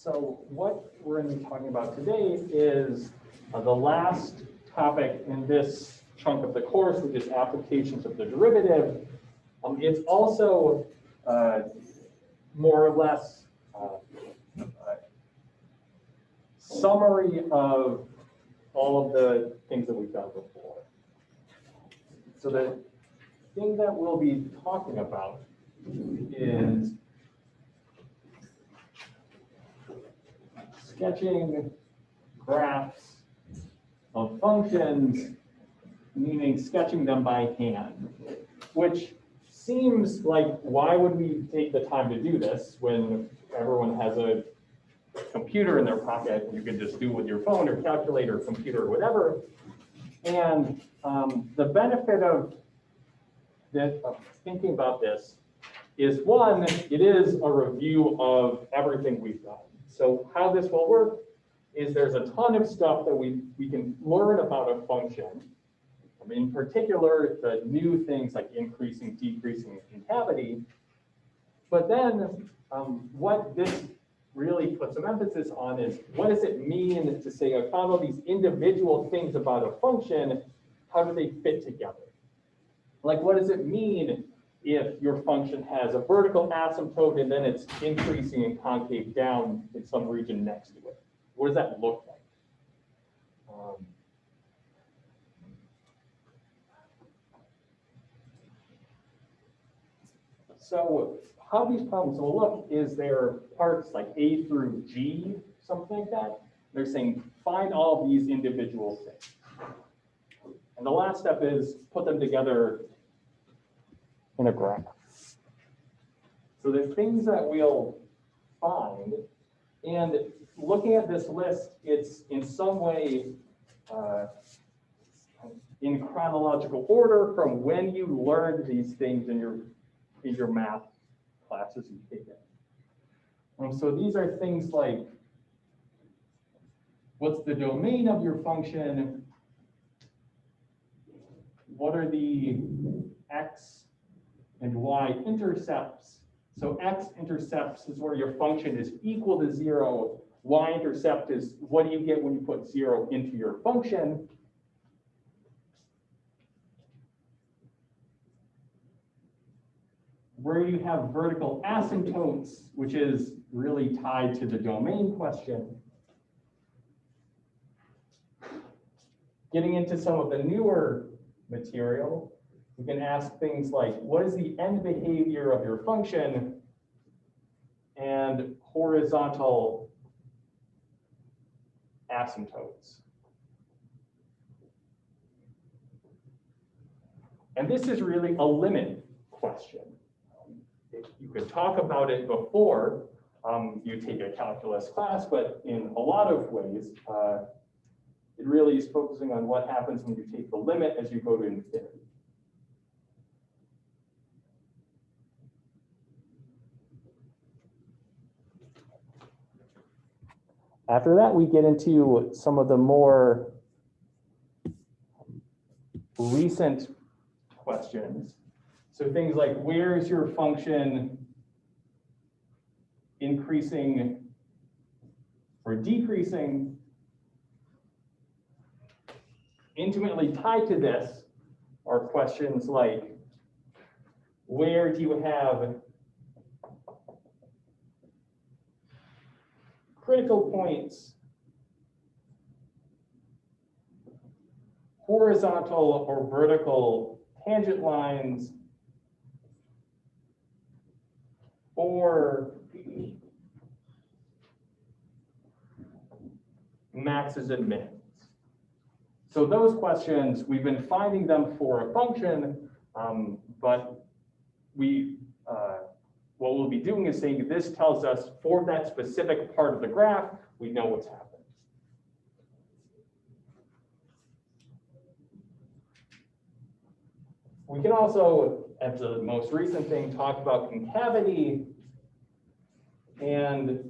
So what we're going to be talking about today is the last topic in this chunk of the course, which is applications of the derivative. It's also more or less summary of all of the things that we've done before. So the thing that we'll be talking about is sketching graphs of functions, meaning sketching them by hand, which seems like, why would we take the time to do this when everyone has a computer in their pocket and you can just do it with your phone or calculator, computer, or whatever. And the benefit of thinking about this is, one, it is a review of everything we've done. So how this will work is there's a ton of stuff that we can learn about a function. In particular, the new things like increasing, decreasing, concavity. But then what this really puts some emphasis on is, what does it mean to say, I found all these individual things about a function, how do they fit together? Like, what does it mean if your function has a vertical asymptote and then it's increasing and concave down in some region next to it? What does that look like? So how these problems will look is there parts like A through G, something like that. They're saying find all these individual things. And the last step is put them together in a graph. So the things that we'll find, and looking at this list, it's in some way in chronological order from when you learned these things in your math classes you've taken. So these are things like, what's the domain of your function? What are the x and y intercepts? So x-intercepts is where your function is equal to 0. Y-intercept is what do you get when you put 0 into your function. Where you have vertical asymptotes, which is really tied to the domain question. Getting into some of the newer material, we can ask things like, what is the end behavior of your function and horizontal asymptotes? And this is really a limit question. You could talk about it before you take a calculus class, but in a lot of ways, it really is focusing on what happens when you take the limit as you go to infinity. After that, we get into some of the more recent questions. So things like, where is your function increasing or decreasing? Intimately tied to this are questions like, where do you have critical points, horizontal or vertical tangent lines, or maxes and mins? So those questions, we've been finding them for a function, but what we'll be doing is saying this tells us for that specific part of the graph, we know what's happening. We can also, as the most recent thing, talk about concavity and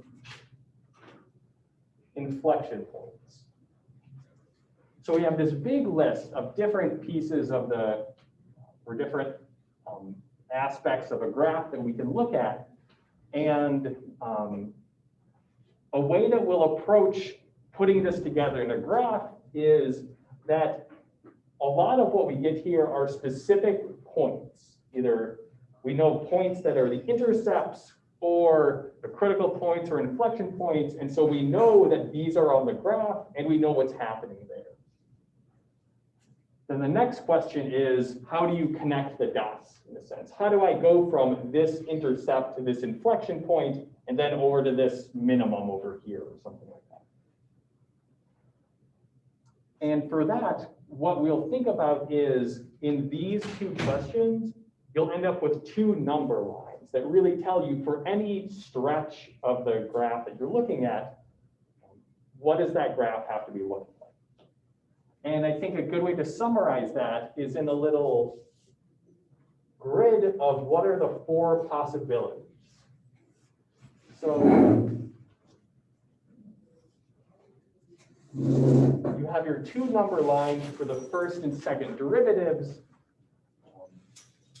inflection points. So we have this big list of different pieces of or different aspects of a graph that we can look at. And a way that we'll approach putting this together in a graph is that a lot of what we get here are specific points. Either we know points that are the intercepts or the critical points or inflection points. And so we know that these are on the graph and we know what's happening there. Then the next question is, how do you connect the dots in a sense? How do I go from this intercept to this inflection point and then over to this minimum over here or something like that? And for that, what we'll think about is in these two questions, you'll end up with two number lines that really tell you for any stretch of the graph that you're looking at, what does that graph have to be looking like? And I think a good way to summarize that is in a little grid of what are the four possibilities. So you have your two number lines for the first and second derivatives.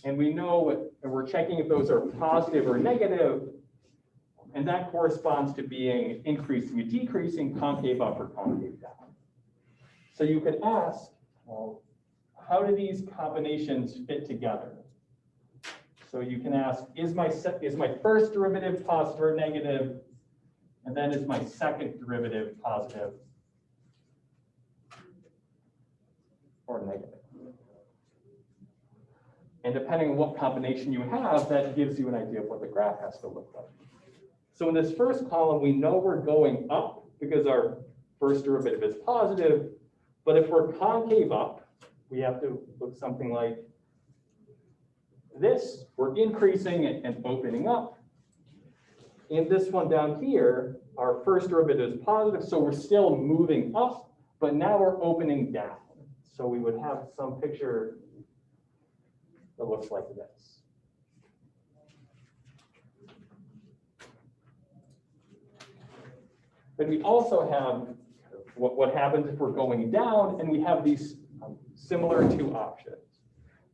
And we know, and we're checking if those are positive or negative. And that corresponds to being increasing or decreasing, concave up or concave down. So you could ask, well, how do these combinations fit together? So you can ask, is my first derivative positive or negative? And then is my second derivative positive or negative? And depending on what combination you have, that gives you an idea of what the graph has to look like. So in this first column, we know we're going up because our first derivative is positive. But if we're concave up, we have to look something like this. We're increasing and opening up. In this one down here, our first derivative is positive, so we're still moving up, but now we're opening down. So we would have some picture that looks like this. But we also have what happens if we're going down, and we have these similar two options.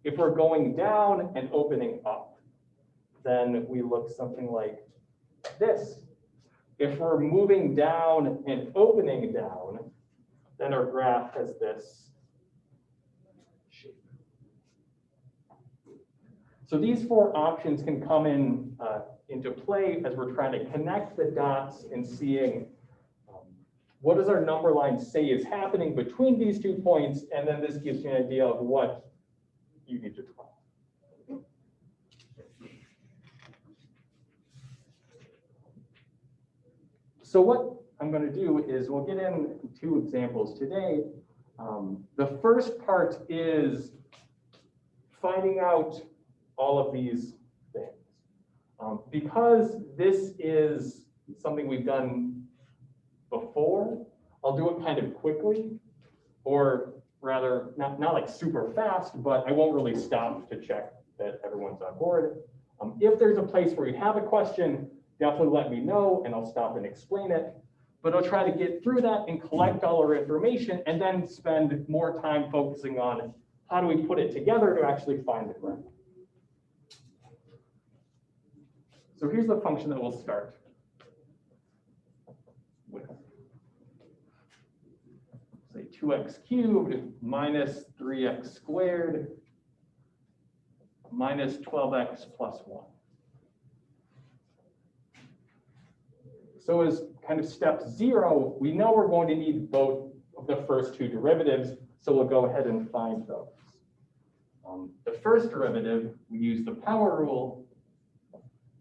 If we're going down and opening up, then we look something like this. If we're moving down and opening down, then our graph has this shape. So these four options can come into play as we're trying to connect the dots and seeing what does our number line say is happening between these 2 points, and then this gives you an idea of what you need to try. So what I'm going to do is we'll get in 2 examples today. The first part is finding out all of these things. Because this is something we've done before, I'll do it kind of quickly, or rather, not like super fast, but I won't really stop to check that everyone's on board. If there's a place where you have a question, definitely let me know and I'll stop and explain it. But I'll try to get through that and collect all our information and then spend more time focusing on how do we put it together to actually find the graph. So here's the function that we'll start with. Say 2x cubed minus 3x squared minus 12x plus 1. So as kind of step 0, we know we're going to need both of the first 2 derivatives, so we'll go ahead and find those. The first derivative, we use the power rule.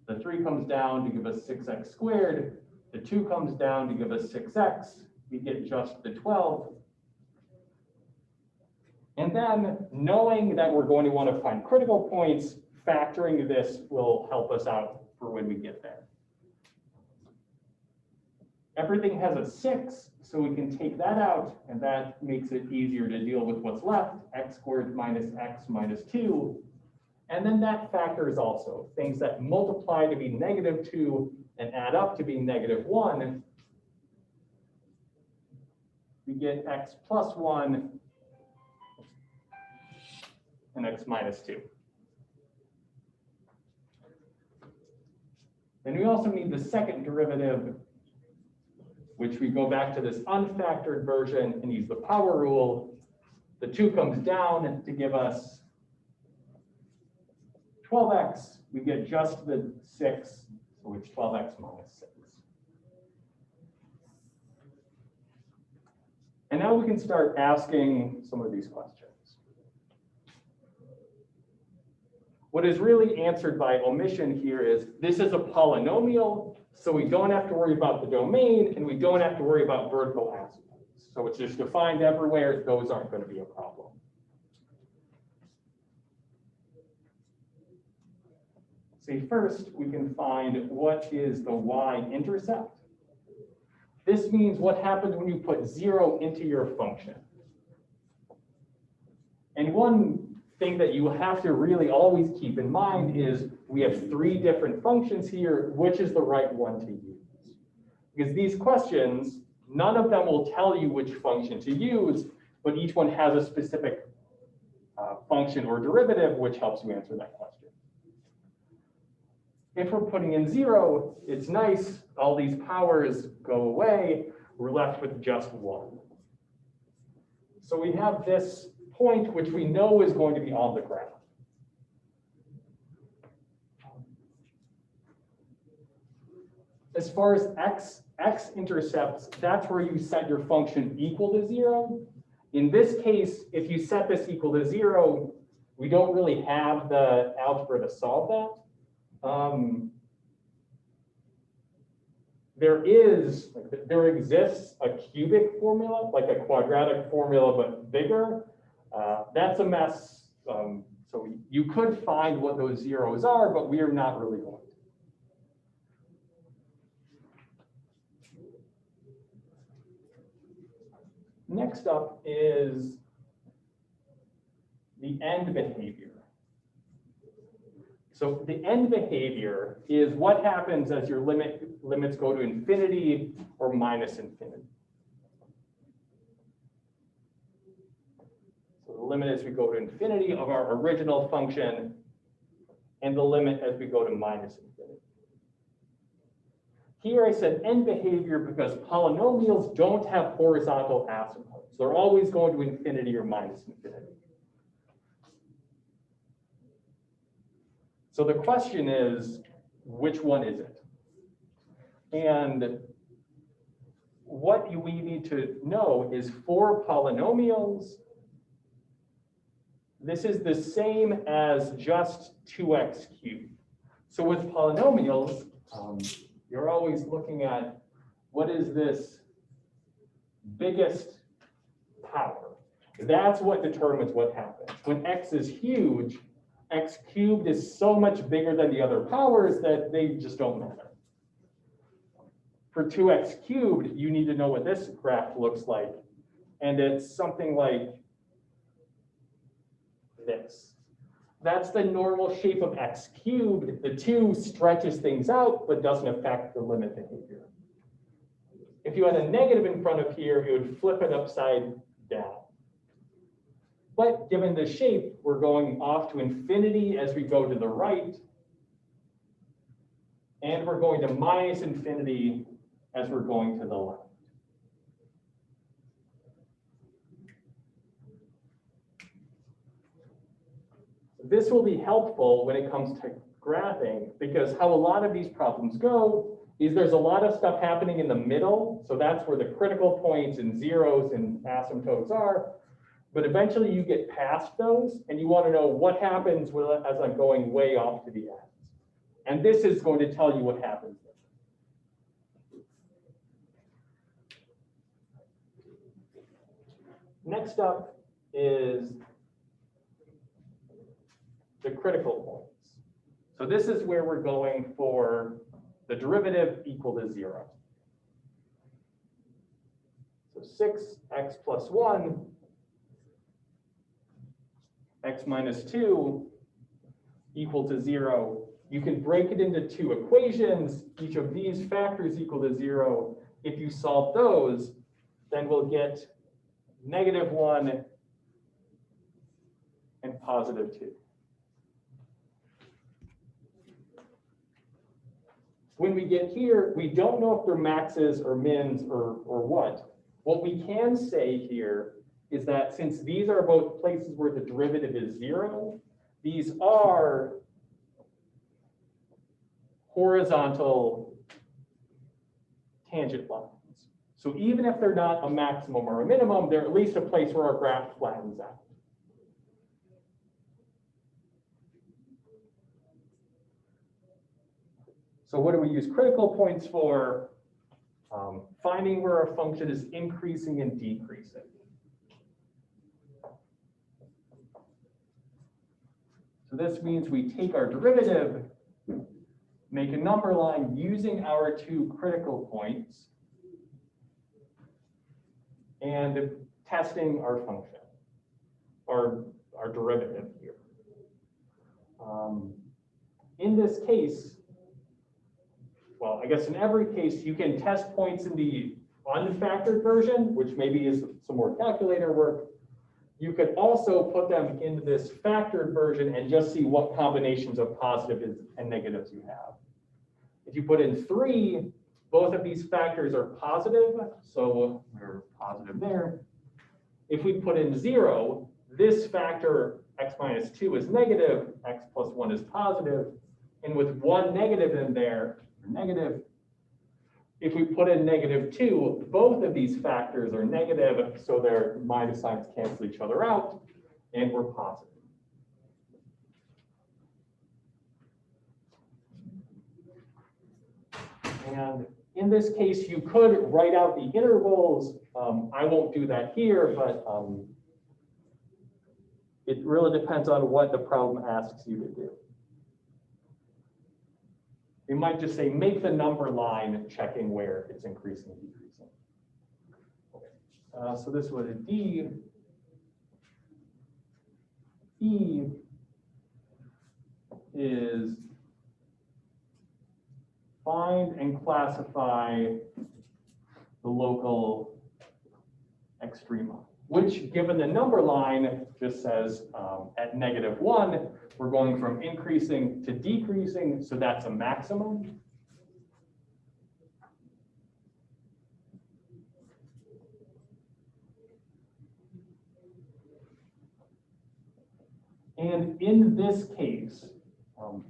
The 3 comes down to give us 6x squared. The 2 comes down to give us 6x. We get just the 12. And then knowing that we're going to want to find critical points, factoring this will help us out for when we get there. Everything has a 6, so we can take that out, and that makes it easier to deal with what's left, x squared minus x minus 2. And then that factors also things that multiply to be -2 and add up to be -1. We get x plus 1 and x minus 2. Then we also need the second derivative. which we go back to this unfactored version and use the power rule. The 2 comes down to give us 12x. We get just the 6, so it's 12x minus 6. And now we can start asking some of these questions. What is really answered by omission here is this is a polynomial, so we don't have to worry about the domain and we don't have to worry about vertical asymptotes. So it's just defined everywhere. Those aren't going to be a problem. See, first we can find what is the y-intercept. This means what happens when you put 0 into your function. And one thing that you have to really always keep in mind is we have 3 different functions here. Which is the right one to use? Because these questions, none of them will tell you which function to use, but each one has a specific function or derivative which helps you answer that question. If we're putting in 0, it's nice. All these powers go away. We're left with just 1. So we have this point which we know is going to be on the graph. As far as x-intercepts, that's where you set your function equal to 0. In this case, if you set this equal to 0, we don't really have the algebra to solve that. There exists a cubic formula, like a quadratic formula, but bigger. That's a mess. So you could find what those zeros are, but we are not really going to. Next up is the end behavior. So the end behavior is what happens as your limits go to infinity or minus infinity. So the limit as we go to infinity of our original function, and the limit as we go to minus infinity. Here I said end behavior because polynomials don't have horizontal asymptotes. They're always going to infinity or minus infinity. So the question is, which one is it? And what we need to know is for polynomials, this is the same as just 2x cubed. So with polynomials, you're always looking at what is this biggest power. That's what determines what happens. When x is huge, x cubed is so much bigger than the other powers that they just don't matter. For 2x cubed, you need to know what this graph looks like. And it's something like this. That's the normal shape of x cubed. The 2 stretches things out, but doesn't affect the limit behavior. If you had a negative in front of here, it would flip it upside down. But given the shape, we're going off to infinity as we go to the right. And we're going to minus infinity as we're going to the left. This will be helpful when it comes to graphing, because how a lot of these problems go is there's a lot of stuff happening in the middle. So that's where the critical points and zeros and asymptotes are. But eventually you get past those and you want to know what happens as I'm going way off to the ends. And this is going to tell you what happens. Next up is the critical points. So this is where we're going for the derivative equal to 0. So 6x plus 1, x minus 2 equal to 0. You can break it into 2 equations. Each of these factors equal to 0. If you solve those, then we'll get -1 and +2. when we get here, we don't know if they're maxes or mins or what. What we can say here is that since these are both places where the derivative is 0, these are horizontal tangent lines. So even if they're not a maximum or a minimum, they're at least a place where our graph flattens out. So what do we use critical points for? Finding where our function is increasing and decreasing. So this means we take our derivative, make a number line using our 2 critical points, and testing our function, our derivative here. In this case, well, I guess in every case, you can test points in the unfactored version, which maybe is some more calculator work. You could also put them into this factored version and just see what combinations of positives and negatives you have. If you put in 3, both of these factors are positive, so we're positive there. If we put in 0, this factor x minus 2 is negative, x plus 1 is positive, and with 1 negative in there, negative. If we put in -2, both of these factors are negative, so their minus signs cancel each other out, and we're positive. And in this case, you could write out the intervals. I won't do that here, but it really depends on what the problem asks you to do. We might just say, make the number line checking where it's increasing and decreasing. Okay. So this was a D. E is find and classify the local extrema, which given the number line just says at -1, we're going from increasing to decreasing, so that's a maximum. And in this case,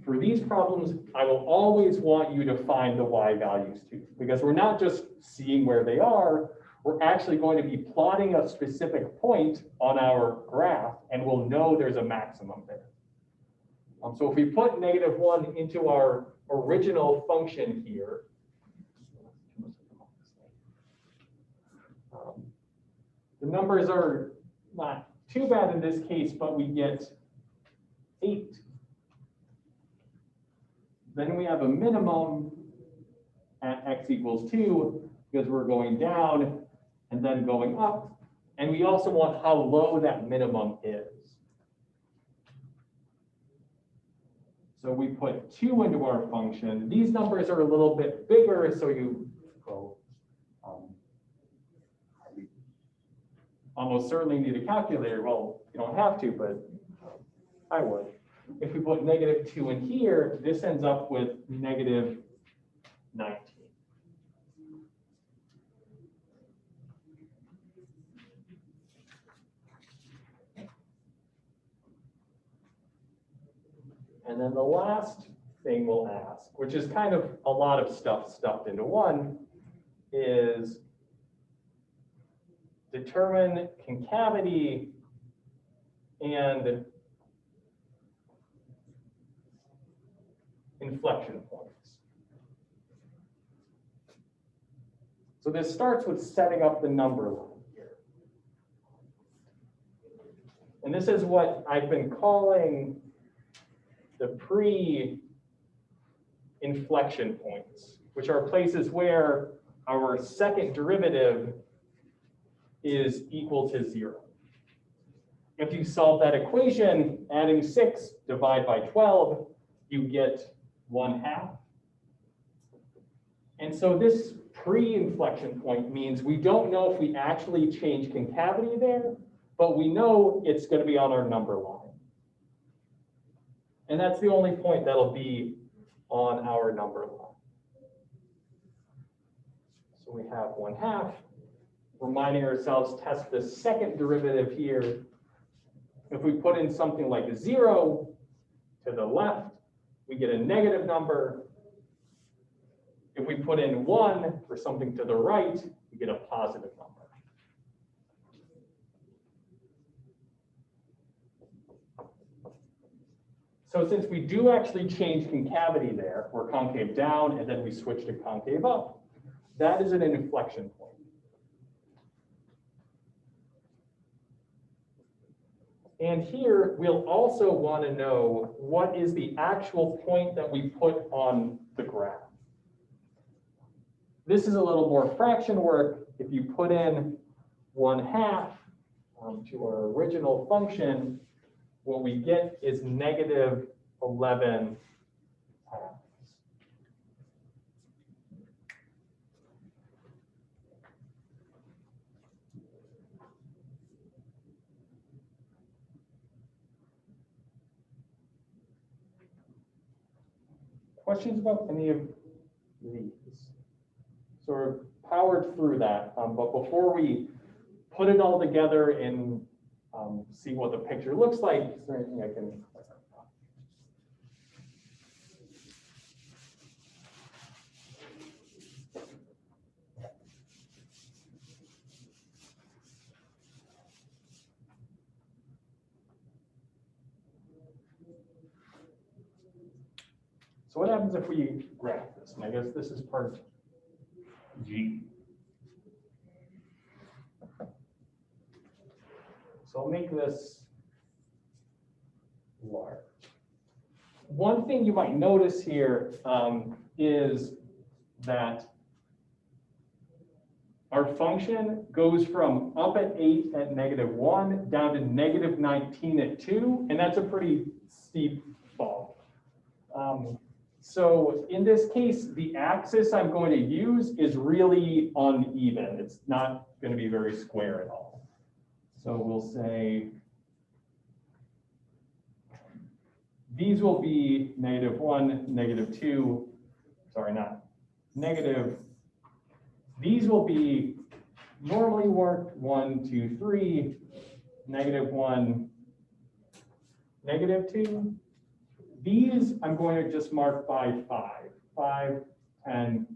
for these problems, I will always want you to find the y values too, because we're not just seeing where they are, we're actually going to be plotting a specific point on our graph, and we'll know there's a maximum there. So if we put -1 into our original function here, the numbers are not too bad in this case, but we get 8. Then we have a minimum at x equals 2 because we're going down and then going up. And we also want how low that minimum is. So we put 2 into our function. These numbers are a little bit bigger, so you go. You almost certainly need a calculator. Well, you don't have to, but I would. If we put -2 in here, this ends up with -19. And then the last thing we'll ask, which is kind of a lot of stuff stuffed into one, is determine concavity and inflection points. So this starts with setting up the number line here. And this is what I've been calling the pre-inflection points, which are places where our second derivative is equal to 0. If you solve that equation, adding 6 divide by 12, you get 1/2. And so this pre-inflection point means we don't know if we actually change concavity there, but we know it's going to be on our number line. And that's the only point that'll be on our number line. So we have 1/2. Reminding ourselves, test the second derivative here. If we put in something like a 0 to the left, we get a negative number. If we put in 1 for something to the right, we get a positive number. So since we do actually change concavity there, we're concave down and then we switch to concave up, that is an inflection point. And here, we'll also want to know what is the actual point that we put on the graph. This is a little more fraction work. If you put in 1/2 to our original function, what we get is negative 11 halves. Questions about any of these? Sort of powered through that, but before we put it all together and see what the picture looks like, is there anything I can clarify? So what happens if we graph this? And I guess this is part G. So I'll make this large. One thing you might notice here is that our function goes from up at 8 at -1 down to -19 at 2, and that's a pretty steep fall. So in this case, the axis I'm going to use is really uneven. It's not going to be very square at all. So we'll say these will be -1, -2, sorry, not negative. These will be normally worked 1, 2, 3, -1, -2. These I'm going to just mark by 5, 5, 10,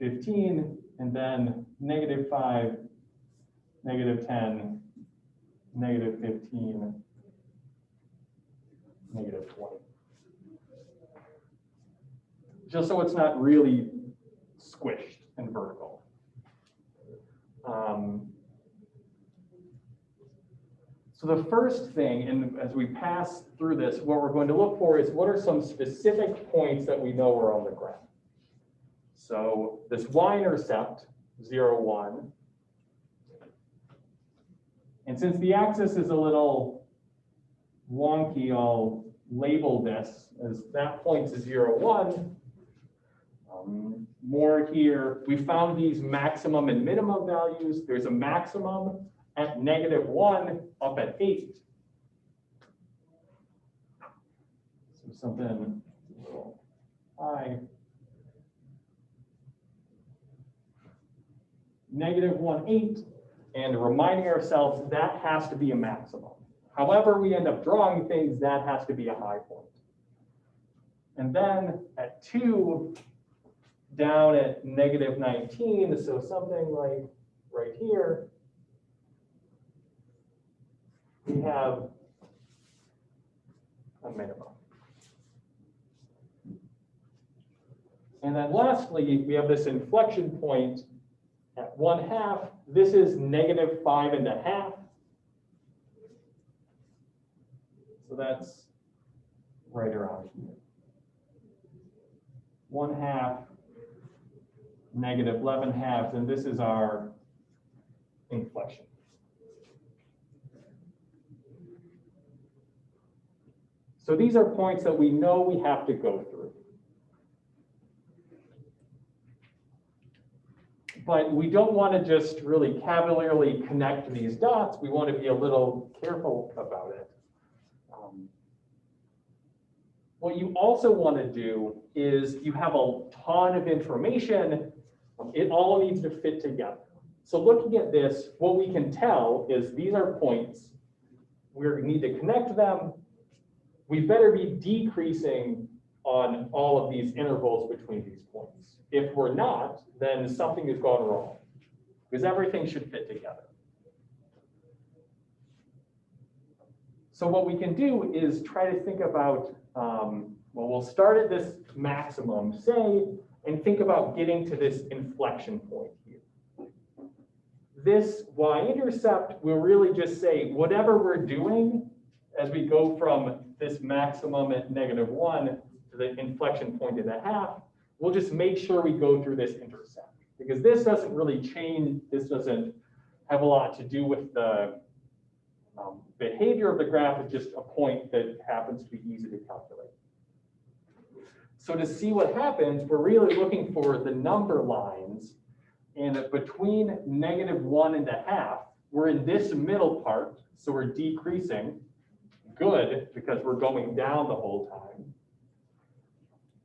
15, and then -5, -10, -15, -20. Just so it's not really squished and vertical. So the first thing, and as we pass through this, what we're going to look for is what are some specific points that we know are on the graph. So this y-intercept, 0, 1. And since the axis is a little wonky, I'll label this as that point to 0, 1. More here, we found these maximum and minimum values. There's a maximum at -1 up at 8. So something a little high. -1, 8, and reminding ourselves that has to be a maximum. However we end up drawing things, that has to be a high point. And then at 2, down at -19, so something like right here, we have a minimum. And then lastly, we have this inflection point at 1/2. This is -5.5. So that's right around here. 1/2, -11/2, and this is our inflection. So these are points that we know we have to go through. But we don't want to just really cavalierly connect these dots. We want to be a little careful about it. What you also want to do is you have a ton of information It all needs to fit together. So looking at this, what we can tell is these are points. We need to connect them. We better be decreasing on all of these intervals between these points. If we're not, then something is going wrong, because everything should fit together. So what we can do is try to think about, well, we'll start at this maximum, say, and think about getting to this inflection point here. This y-intercept will really just say whatever we're doing as we go from this maximum at -1 to the inflection point at 1/2, we'll just make sure we go through this intercept, because this doesn't really change. This doesn't have a lot to do with the behavior of the graph. It's just a point that happens to be easy to calculate. So to see what happens, we're really looking for the number lines, and between -1 and 1/2, we're in this middle part, so we're decreasing. Good, because we're going down the whole time.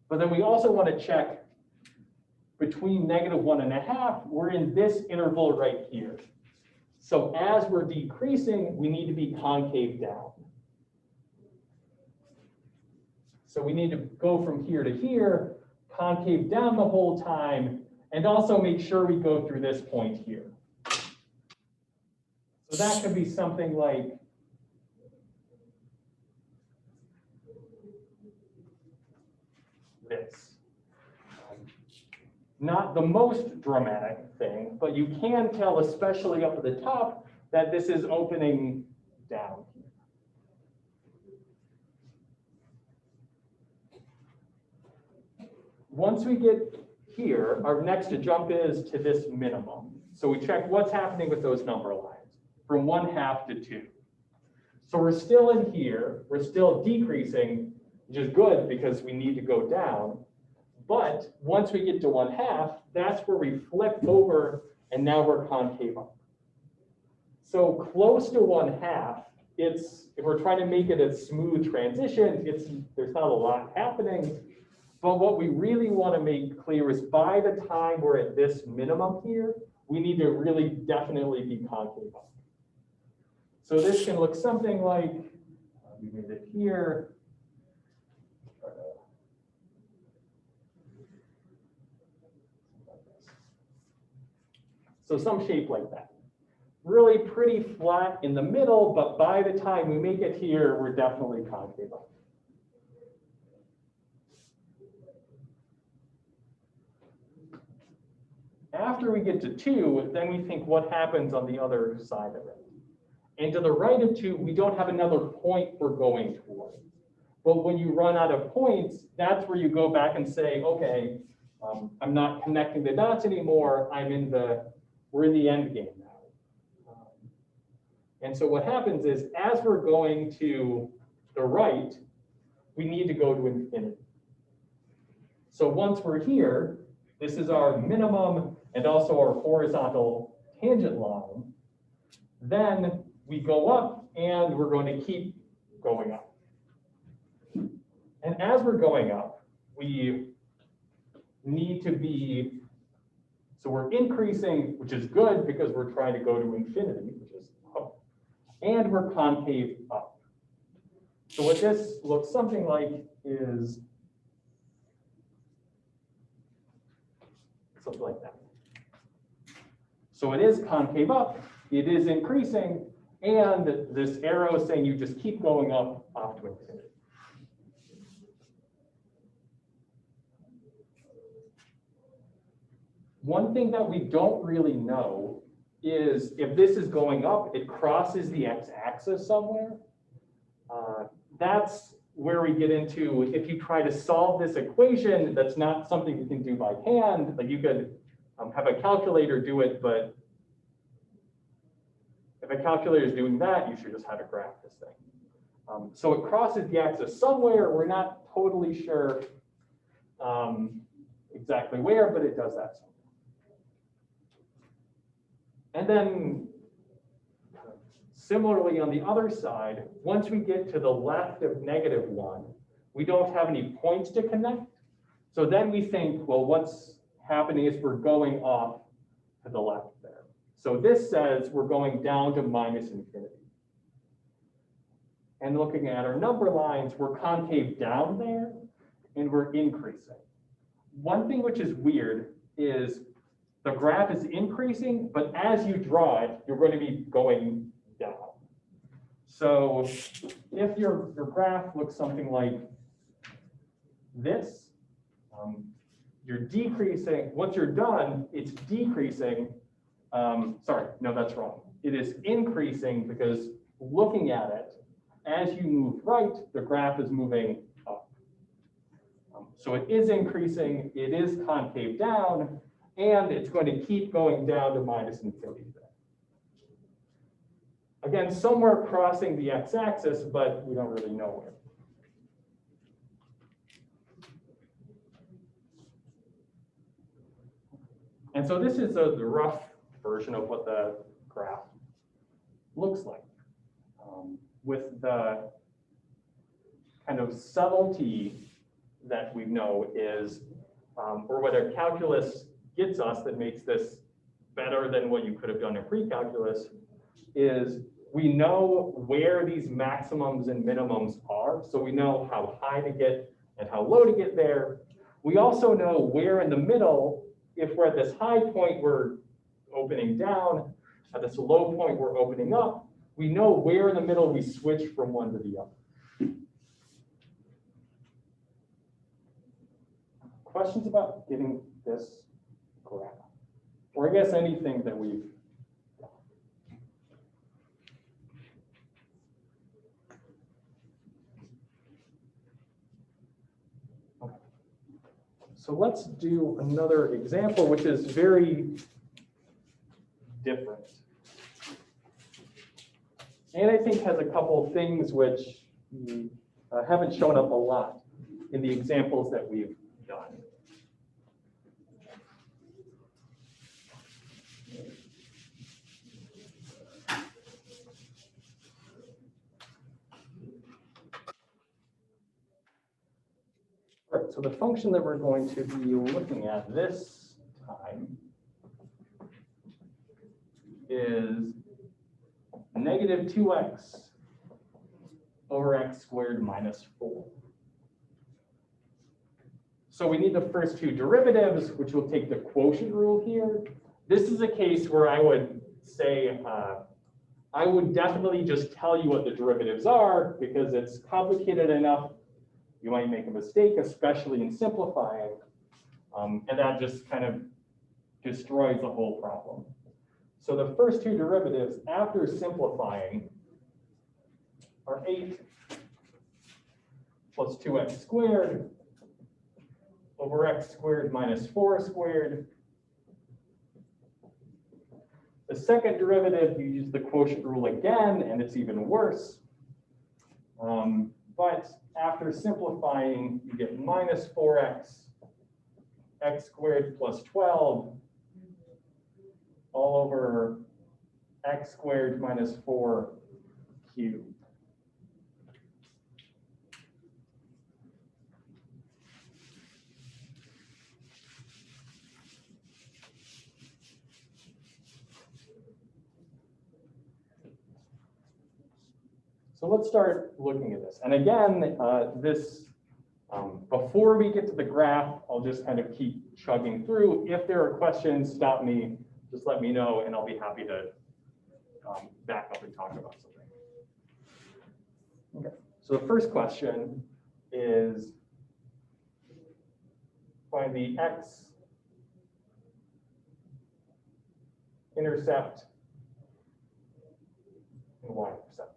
But then we also want to check between -1 and 1/2, we're in this interval right here. So as we're decreasing, we need to be concave down. So we need to go from here to here, concave down the whole time, and also make sure we go through this point here. So that could be something like this. Not the most dramatic thing, but you can tell, especially up at the top, that this is opening down here. Once we get here, our next jump is to this minimum. So we check what's happening with those number lines from 1/2 to 2. So we're still in here, we're still decreasing, which is good because we need to go down. But once we get to 1/2, that's where we flip over and now we're concave up. So close to 1/2, if we're trying to make it a smooth transition, there's not a lot happening. But what we really want to make clear is by the time we're at this minimum here, we need to really definitely be concave up. So this can look something like, we made it here. So some shape like that. Really pretty flat in the middle, but by the time we make it here, we're definitely concave up. After we get to 2, then we think what happens on the other side of it. And to the right of 2, we don't have another point we're going towards. But when you run out of points, that's where you go back and say, okay, I'm not connecting the dots anymore. We're in the end game now. And so what happens is, as we're going to the right, we need to go to infinity. So once we're here, this is our minimum and also our horizontal tangent line. Then we go up and we're going to keep going up. And as we're going up, we need to be, so we're increasing, which is good because we're trying to go to infinity, which is up, and we're concave up. So what this looks something like is something like that. So it is concave up, it is increasing, and this arrow is saying you just keep going up off to infinity. One thing that we don't really know is if this is going up, it crosses the x-axis somewhere. That's where we get into, if you try to solve this equation, that's not something you can do by hand. Like you could have a calculator do it, but if a calculator is doing that, you should just have it graph this thing. So it crosses the axis somewhere. We're not totally sure exactly where, but it does that somewhere. And then similarly on the other side, once we get to the left of -1, we don't have any points to connect. So then we think, well, what's happening is we're going off to the left there. So this says we're going down to minus infinity. And looking at our number lines, we're concave down there and we're increasing. One thing which is weird is the graph is increasing, but as you draw it, you're going to be going down. So if your graph looks something like this, you're decreasing. Once you're done, it's decreasing. Sorry, no, that's wrong. It is increasing because looking at it, as you move right, the graph is moving up. So it is increasing, it is concave down, and it's going to keep going down to minus infinity there. Again, somewhere crossing the x-axis, but we don't really know where. And so this is the rough version of what the graph looks like. With the kind of subtlety that we know is, or whether calculus gets us that makes this better than what you could have done in pre-calculus, is we know where these maximums and minimums are. So we know how high to get and how low to get there. We also know where in the middle, if we're at this high point, we're opening down. At this low point, we're opening up. We know where in the middle we switch from one to the other. Questions about getting this graph? Or I guess anything that we've done. Okay. So let's do another example, which is very different. And I think has a couple things which haven't shown up a lot in the examples that we've done. All right, so the function that we're going to be looking at this time is negative 2x over x squared minus 4. So we need the first two derivatives, which will take the quotient rule here. This is a case where I would say, I would definitely just tell you what the derivatives are, because it's complicated enough. You might make a mistake, especially in simplifying. And that just kind of destroys the whole problem. So the first two derivatives after simplifying are 8 plus 2x squared over x squared minus 4 squared. The second derivative, you use the quotient rule again, and it's even worse. But after simplifying, you get minus 4x, x squared plus 12, all over x squared minus 4 cubed. So let's start looking at this. And again, before we get to the graph, I'll just kind of keep chugging through. If there are questions, stop me, just let me know, and I'll be happy to back up and talk about something. Okay, so the first question is find the x-intercept and y-intercept.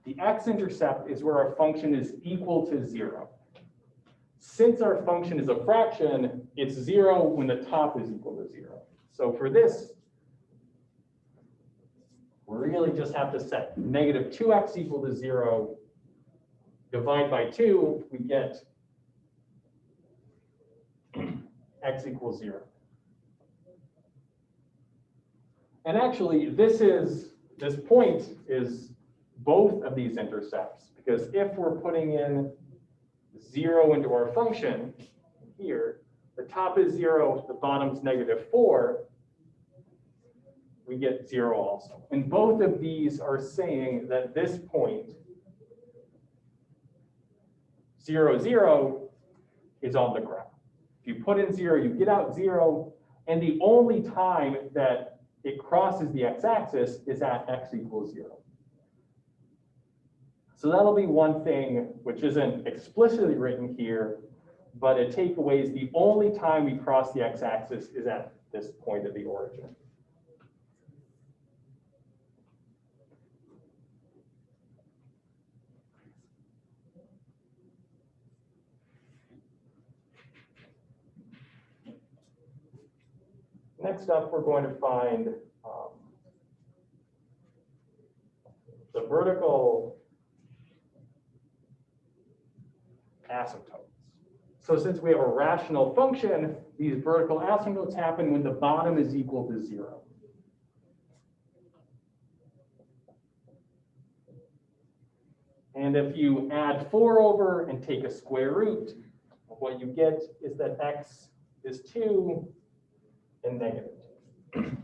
The x-intercept is where our function is equal to 0. Since our function is a fraction, it's 0 when the top is equal to 0. So for this, we really just have to set negative 2x equal to 0, divide by 2, we get x equals 0. And actually, this point is both of these intercepts, because if we're putting in 0 into our function here, the top is 0, the bottom's -4, we get 0 also. And both of these are saying that this point, 0, 0, is on the ground. If you put in 0, you get out 0, and the only time that it crosses the x-axis is at x equals 0. So that'll be one thing which isn't explicitly written here, but a takeaway is the only time we cross the x-axis is at this point of the origin. Next up, we're going to find the vertical asymptotes. So since we have a rational function, these vertical asymptotes happen when the bottom is equal to 0. And if you add 4 over and take a square root, what you get is that x is 2 and -2.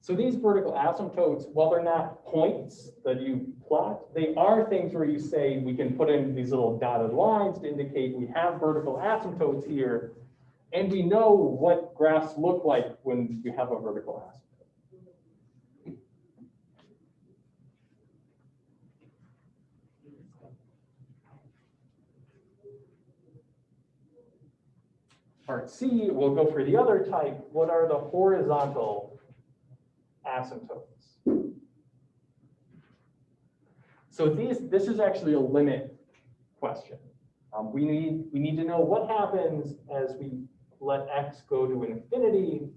So these vertical asymptotes, while they're not points that you plot, they are things where you say we can put in these little dotted lines to indicate we have vertical asymptotes here, and we know what graphs look like when you have a vertical asymptote. Part C, we'll go for the other type. What are the horizontal asymptotes? So this is actually a limit question. We need to know what happens as we let x go to infinity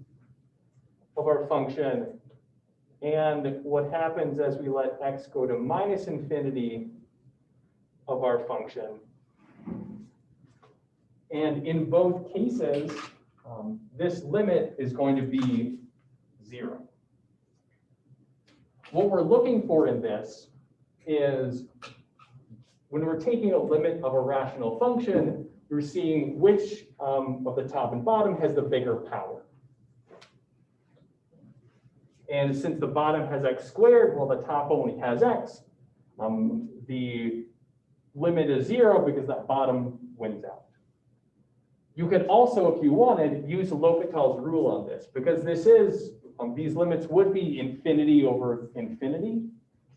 of our function, and what happens as we let x go to minus infinity of our function. And in both cases, this limit is going to be 0. What we're looking for in this is when we're taking a limit of a rational function, you're seeing which of the top and bottom has the bigger power. And since the bottom has x squared, while the top only has x, the limit is 0 because that bottom wins out. You could also, if you wanted, use L'Hopital's rule on this, because this is, these limits would be infinity over infinity.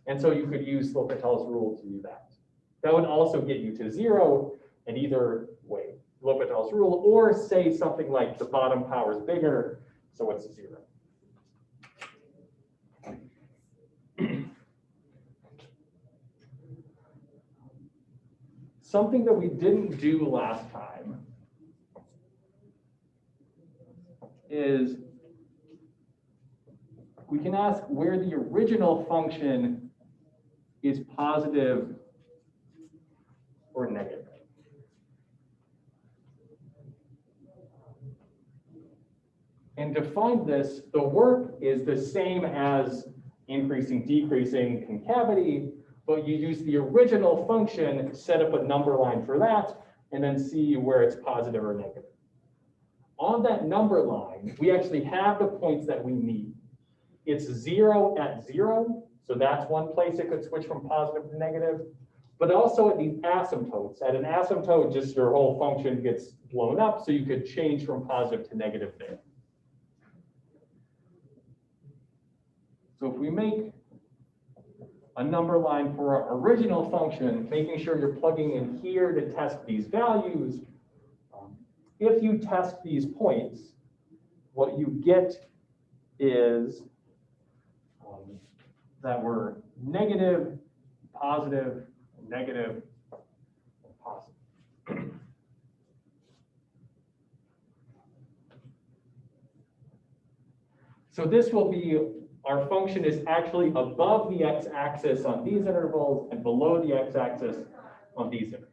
And so you could use L'Hopital's rule to do that. That would also get you to 0 in either way, L'Hopital's rule, or say something like the bottom power is bigger, so it's 0. Something that we didn't do last time is we can ask where the original function is positive or negative. And to find this, the work is the same as increasing, decreasing concavity, but you use the original function, set up a number line for that, and then see where it's positive or negative. On that number line, we actually have the points that we need. It's 0 at 0, so that's one place it could switch from positive to negative, but also at these asymptotes. At an asymptote, just your whole function gets blown up, so you could change from positive to negative there. So if we make a number line for our original function, making sure you're plugging in here to test these values, if you test these points, what you get is that we're negative, positive, negative, and positive. So this will be, our function is actually above the x-axis on these intervals and below the x-axis on these intervals.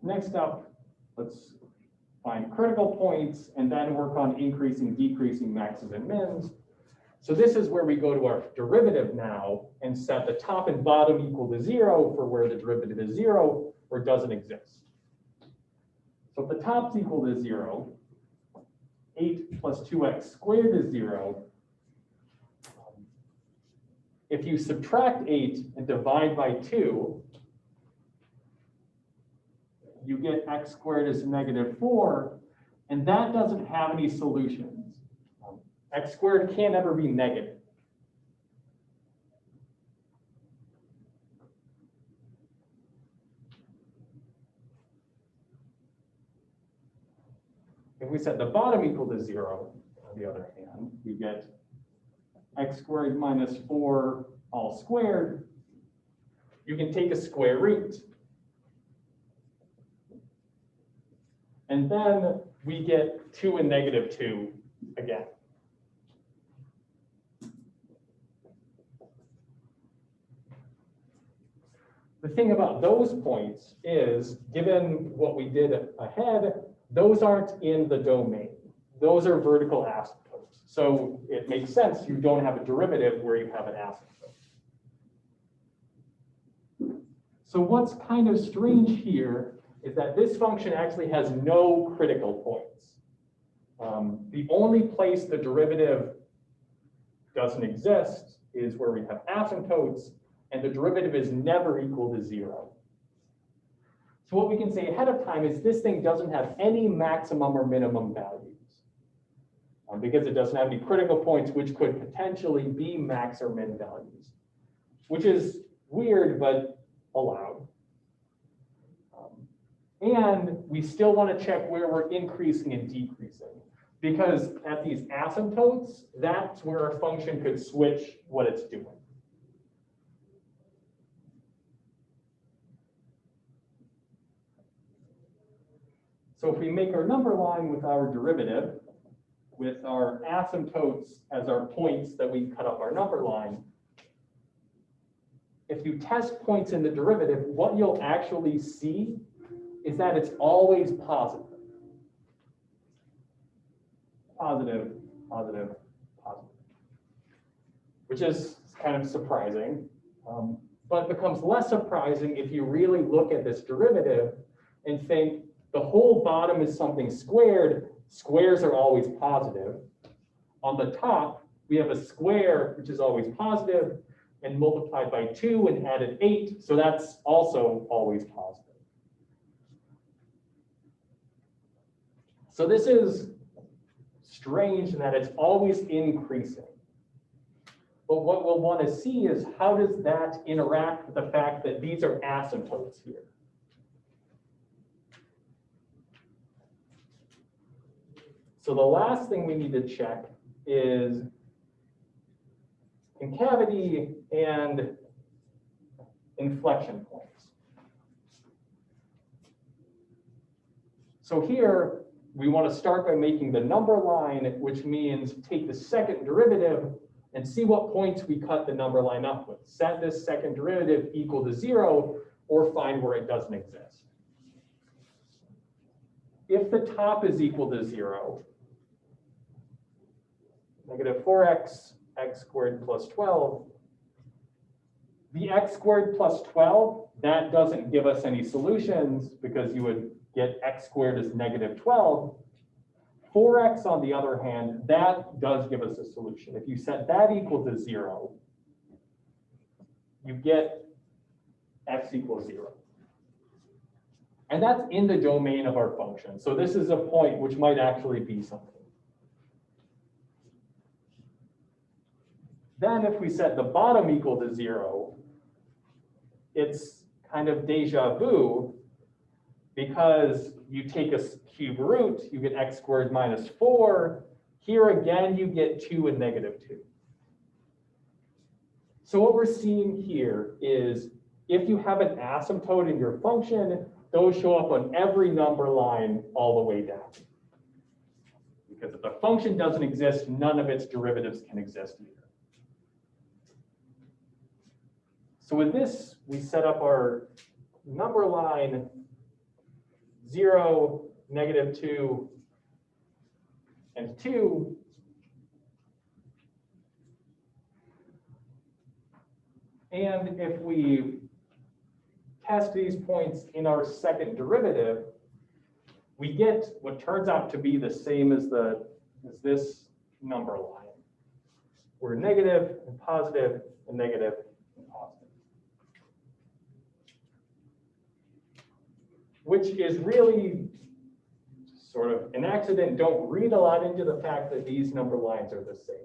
Next up, let's find critical points and then work on increasing, decreasing maxes and mins. So this is where we go to our derivative now and set the top and bottom equal to 0 for where the derivative is 0 or doesn't exist. So if the top's equal to 0, 8 plus 2x squared is 0. If you subtract 8 and divide by 2, you get x squared is -4, and that doesn't have any solutions. X squared can't ever be negative. If we set the bottom equal to 0, on the other hand, we get x squared minus 4 all squared. You can take a square root. And then we get 2 and -2 again. The thing about those points is, given what we did ahead, those aren't in the domain. Those are vertical asymptotes. So it makes sense you don't have a derivative where you have an asymptote. So what's kind of strange here is that this function actually has no critical points. The only place the derivative doesn't exist is where we have asymptotes, and the derivative is never equal to 0. So what we can say ahead of time is this thing doesn't have any maximum or minimum values, because it doesn't have any critical points, which could potentially be max or min values, which is weird, but allowed. And we still want to check where we're increasing and decreasing, because at these asymptotes, that's where our function could switch what it's doing. So if we make our number line with our derivative, with our asymptotes as our points that we cut up our number line, if you test points in the derivative, what you'll actually see is that it's always positive. Positive, positive, positive. Which is kind of surprising, but it becomes less surprising if you really look at this derivative and think the whole bottom is something squared. Squares are always positive. On the top, we have a square, which is always positive, and multiplied by 2 and added 8. So that's also always positive. So this is strange in that it's always increasing. But what we'll want to see is how does that interact with the fact that these are asymptotes here. So the last thing we need to check is concavity and inflection points. So here, we want to start by making the number line, which means take the second derivative and see what points we cut the number line up with. Set this second derivative equal to 0 or find where it doesn't exist. If the top is equal to 0, -4x, x squared plus 12, the x squared plus 12, that doesn't give us any solutions because you would get x squared is -12. 4x, on the other hand, that does give us a solution. If you set that equal to 0, you get x equals 0. And that's in the domain of our function. So this is a point which might actually be something. Then if we set the bottom equal to 0, it's kind of deja vu, because you take a cube root, you get x squared minus 4. Here again, you get 2 and -2. So what we're seeing here is if you have an asymptote in your function, those show up on every number line all the way down. Because if the function doesn't exist, none of its derivatives can exist either. So with this, we set up our number line 0, -2, and 2. And if we test these points in our second derivative, we get what turns out to be the same as this number line, where negative and positive and negative and positive, which is really sort of an accident. Don't read a lot into the fact that these number lines are the same.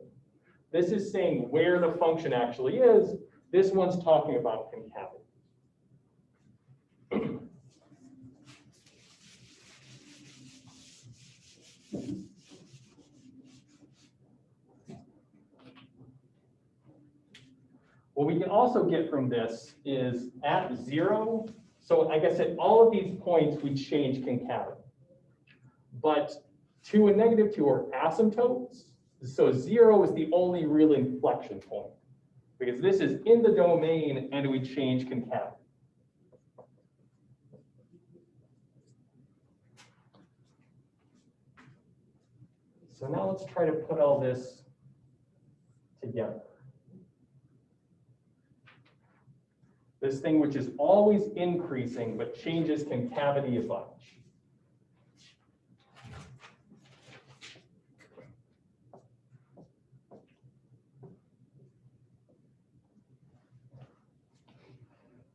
This is saying where the function actually is. This one's talking about concavity. What we can also get from this is at 0, so I guess at all of these points we change concavity. But 2 and -2 are asymptotes, so 0 is the only real inflection point, because this is in the domain and we change concavity. So now let's try to put all this together. This thing which is always increasing but changes concavity a bunch.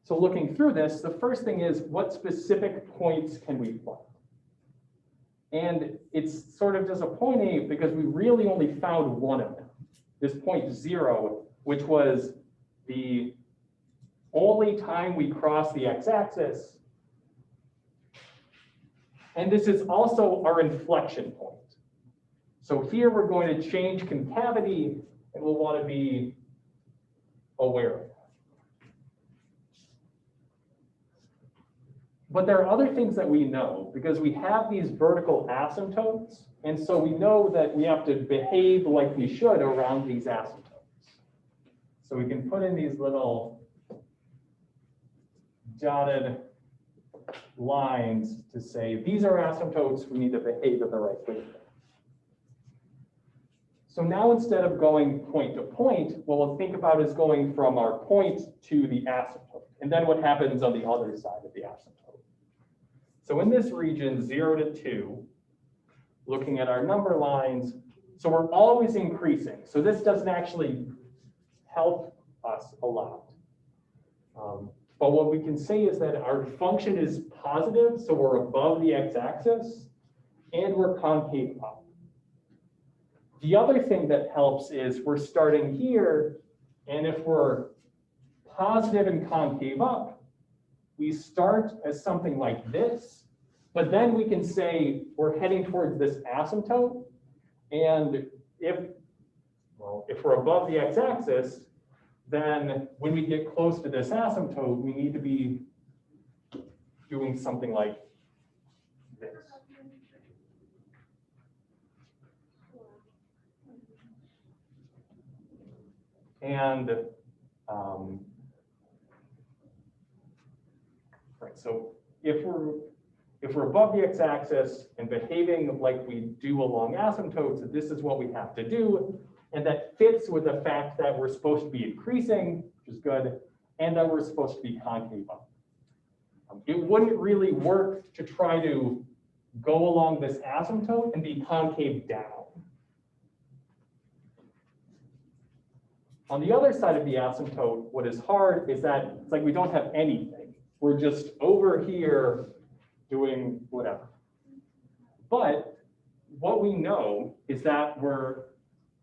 So looking through this, the first thing is what specific points can we plot? And it's sort of disappointing because we really only found one of them, this point 0, which was the only time we cross the x-axis. And this is also our inflection point. So here we're going to change concavity and we'll want to be aware of that. But there are other things that we know because we have these vertical asymptotes. And so we know that we have to behave like we should around these asymptotes. So we can put in these little dotted lines to say, these are asymptotes, we need to behave in the right way. So now instead of going point to point, what we'll think about is going from our point to the asymptote, and then what happens on the other side of the asymptote. So in this region, 0 to 2, looking at our number lines, so we're always increasing. So this doesn't actually help us a lot. But what we can say is that our function is positive, so we're above the x-axis, and we're concave up. The other thing that helps is we're starting here, and if we're positive and concave up, we start as something like this, but then we can say we're heading towards this asymptote, and if we're above the x-axis, then when we get close to this asymptote, we need to be doing something like this. And right, so if we're above the x-axis and behaving like we do along asymptotes, this is what we have to do. And that fits with the fact that we're supposed to be increasing, which is good, and that we're supposed to be concave up. It wouldn't really work to try to go along this asymptote and be concave down. On the other side of the asymptote, what is hard is that it's like we don't have anything. We're just over here doing whatever. But what we know is that we're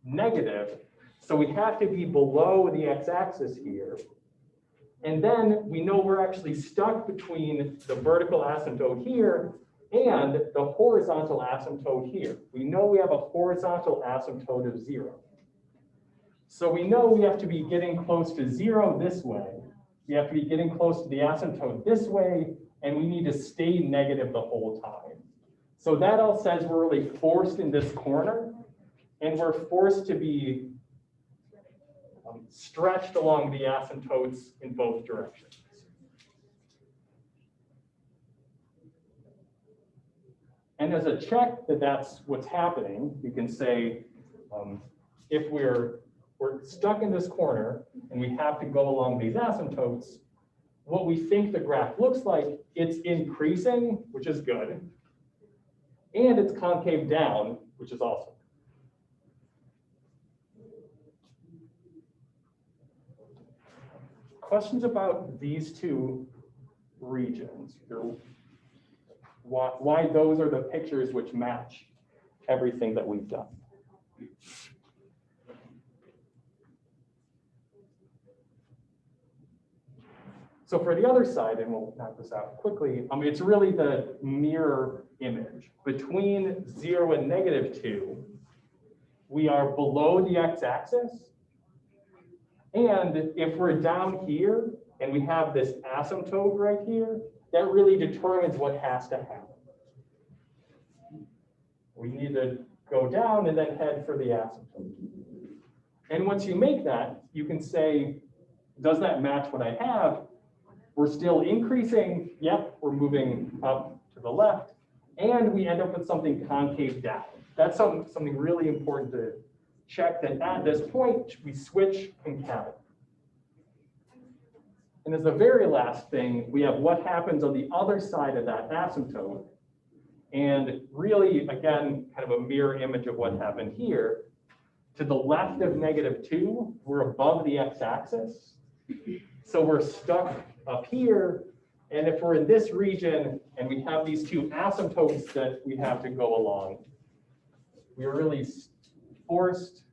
negative, so we have to be below the x-axis here. And then we know we're actually stuck between the vertical asymptote here and the horizontal asymptote here. We know we have a horizontal asymptote of 0. So we know we have to be getting close to 0 this way. We have to be getting close to the asymptote this way, and we need to stay negative the whole time. So that all says we're really forced in this corner, and we're forced to be stretched along the asymptotes in both directions. And as a check that that's what's happening, you can say if we're we're stuck in this corner and we have to go along these asymptotes, what we think the graph looks like, it's increasing, which is good, and it's concave down, which is awesome. Questions about these two regions? Why those are the pictures which match everything that we've done? So for the other side, and we'll knock this out quickly, it's really the mirror image. Between 0 and -2, we are below the x-axis. And if we're down here and we have this asymptote right here, that really determines what has to happen. We need to go down and then head for the asymptote. And once you make that, you can say, does that match what I have? We're still increasing. Yep, we're moving up to the left. And we end up with something concave down. That's something really important to check, that at this point, we switch concavity. And as the very last thing, we have what happens on the other side of that asymptote. And really, again, kind of a mirror image of what happened here. To the left of -2, we're above the x-axis. So we're stuck up here. And if we're in this region and we have these two asymptotes that we have to go along, we're really forced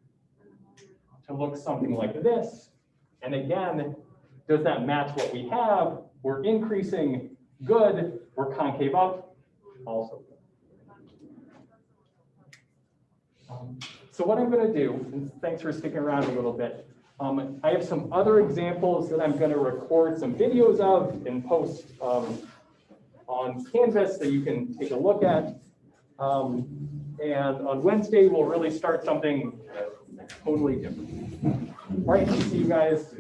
to look something like this. And again, does that match what we have? We're increasing, good. We're concave up, also good. So what I'm going to do, and thanks for sticking around a little bit, I have some other examples that I'm going to record some videos of and post on Canvas that you can take a look at. And on Wednesday, we'll really start something totally different. All right, see you guys.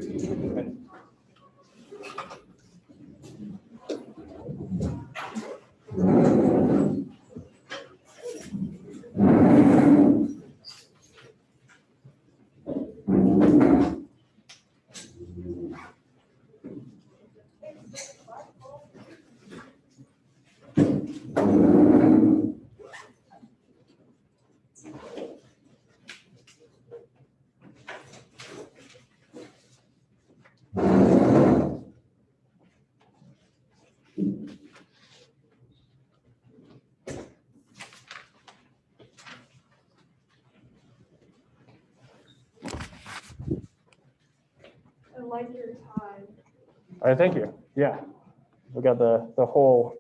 I like your tie. All right, thank you. Yeah, we got the whole